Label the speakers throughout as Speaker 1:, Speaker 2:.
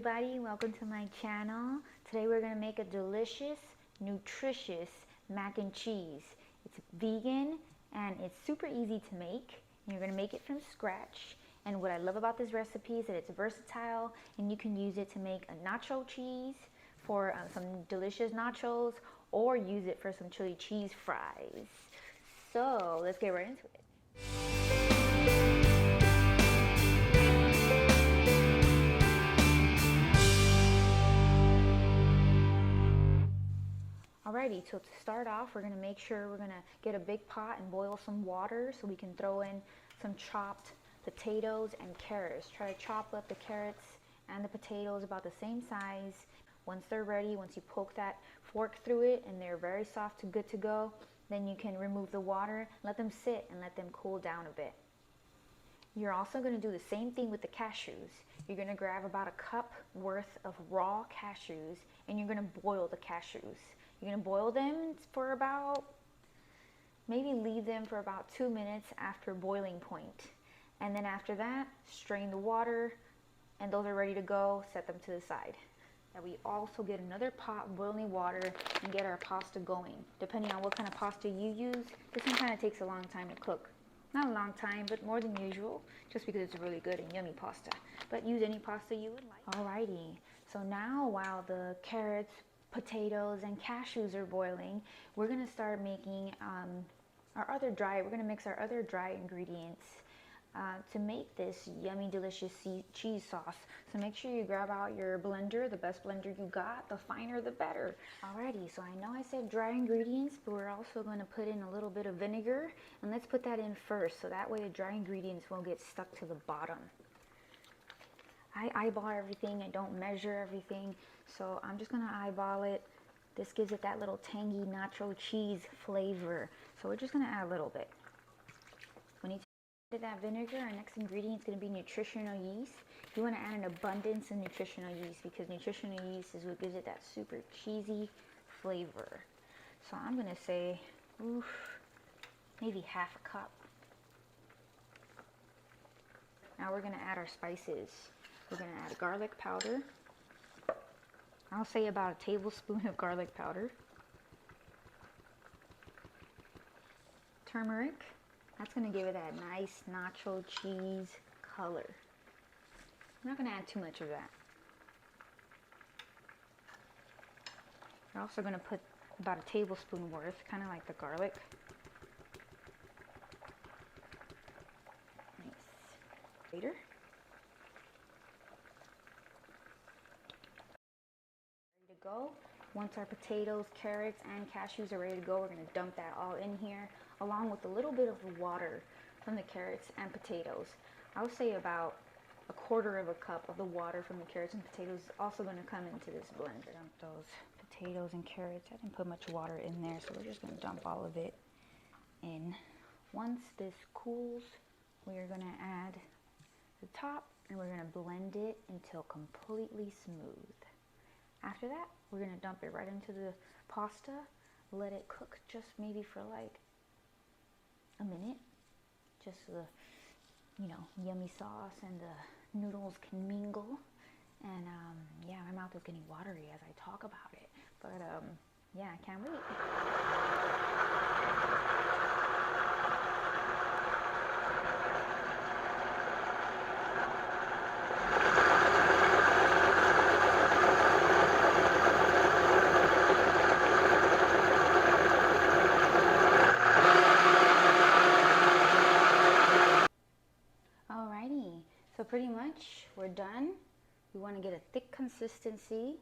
Speaker 1: everybody, welcome to my channel. Today we're going to make a delicious, nutritious mac and cheese. It's vegan and it's super easy to make. You're going to make it from scratch. And what I love about this recipe is that it's versatile and you can use it to make a nacho cheese for some delicious nachos, or use it for some chili cheese fries. So let's get right into it. Alrighty, so to start off, we're going to make sure we're going to get a big pot and boil some water so we can throw in some chopped potatoes and carrots. Try to chop up the carrots and the potatoes about the same size. Once they're ready, once you poke that fork through it and they're very soft and good to go, then you can remove the water, let them sit and let them cool down a bit. You're also going to do the same thing with the cashews. You're going to grab about a cup worth of raw cashews and you're going to boil the cashews. You're going to boil them for about, maybe leave them for about 2 minutes after boiling point. And then after that, strain the water and those are ready to go. Set them to the side. And we also get another pot of boiling water and get our pasta going. Depending on what kind of pasta you use, this one kind of takes a long time to cook. Not a long time, but more than usual, just because it's really good and yummy pasta. But use any pasta you would like. Alrighty, so now while the carrots, potatoes, and cashews are boiling, we're gonna start making we're gonna mix our other dry ingredients to make this yummy, delicious cheese sauce. So make sure you grab out your blender, the best blender you got, the finer the better. Alrighty, so I know I said dry ingredients, but we're also going to put in a little bit of vinegar, and let's put that in first, so that way the dry ingredients won't get stuck to the bottom. I eyeball everything, I don't measure everything, so I'm just going to eyeball it. This gives it that little tangy nacho cheese flavor, so we're just going to add a little bit. When you to that vinegar, our next ingredient is going to be nutritional yeast. You want to add an abundance of nutritional yeast because nutritional yeast is what gives it that super cheesy flavor. So I'm going to say, maybe half a cup. Now we're going to add our spices. We're going to add garlic powder. I'll say about a tablespoon of garlic powder. Turmeric. That's going to give it that nice nacho cheese color. I'm not going to add too much of that. We're also going to put about a tablespoon worth, kind of like the garlic. Nice. Later. Ready to go. Once our potatoes, carrots, and cashews are ready to go, we're going to dump that all in here, along with a little bit of the water from the carrots and potatoes. I would say about a quarter of a cup of the water from the carrots and potatoes is also going to come into this blender. Dump those potatoes and carrots. I didn't put much water in there, so we're just going to dump all of it in. Once this cools, we are going to add the top and we're going to blend it until completely smooth. After that, we're going to dump it right into the pasta, let it cook just maybe for like a minute, just so the, yummy sauce and the noodles can mingle. And yeah, my mouth is getting watery as I talk about it, but yeah, I can't wait. So pretty much we're done. We want to get a thick consistency,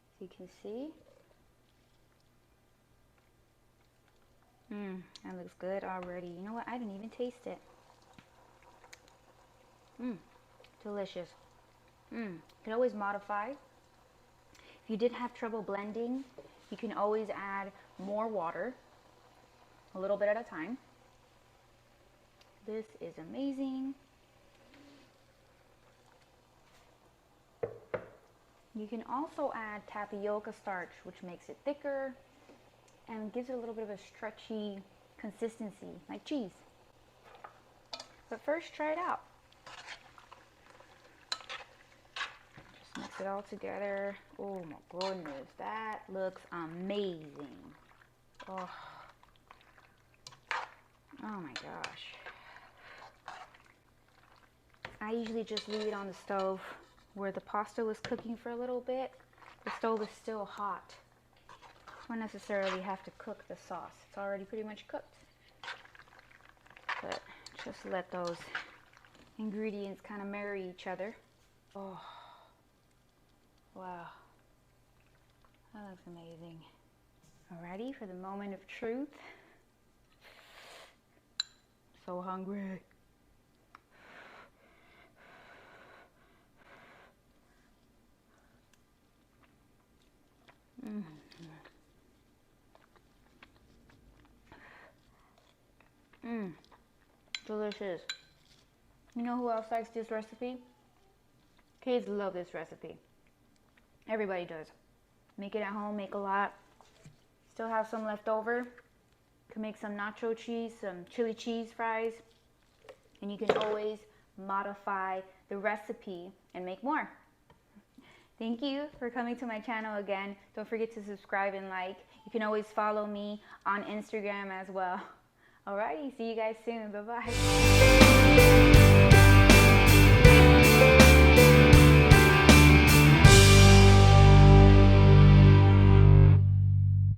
Speaker 1: so you can see. That looks good already. You know what? I didn't even taste it. Delicious. You can always modify. If you did have trouble blending, you can always add more water, a little bit at a time. This is amazing. You can also add tapioca starch, which makes it thicker and gives it a little bit of a stretchy consistency, like cheese. But first, try it out. Just mix it all together. Oh my goodness, that looks amazing. Oh, oh my gosh. I usually just leave it on the stove where the pasta was cooking for a little bit. The stove is still hot. Don't necessarily have to cook the sauce. It's already pretty much cooked. But just let those ingredients kind of marry each other. Oh, wow. That looks amazing. Alrighty, for the moment of truth. So hungry. Delicious. You know who else likes this recipe? Kids love this recipe. Everybody does. Make it at home, make a lot. Still have some left over. Can make some nacho cheese, some chili cheese fries. And you can always modify the recipe and make more. Thank you for coming to my channel again. Don't forget to subscribe and like. You can always follow me on Instagram as well. Alrighty, see you guys soon. Bye-bye.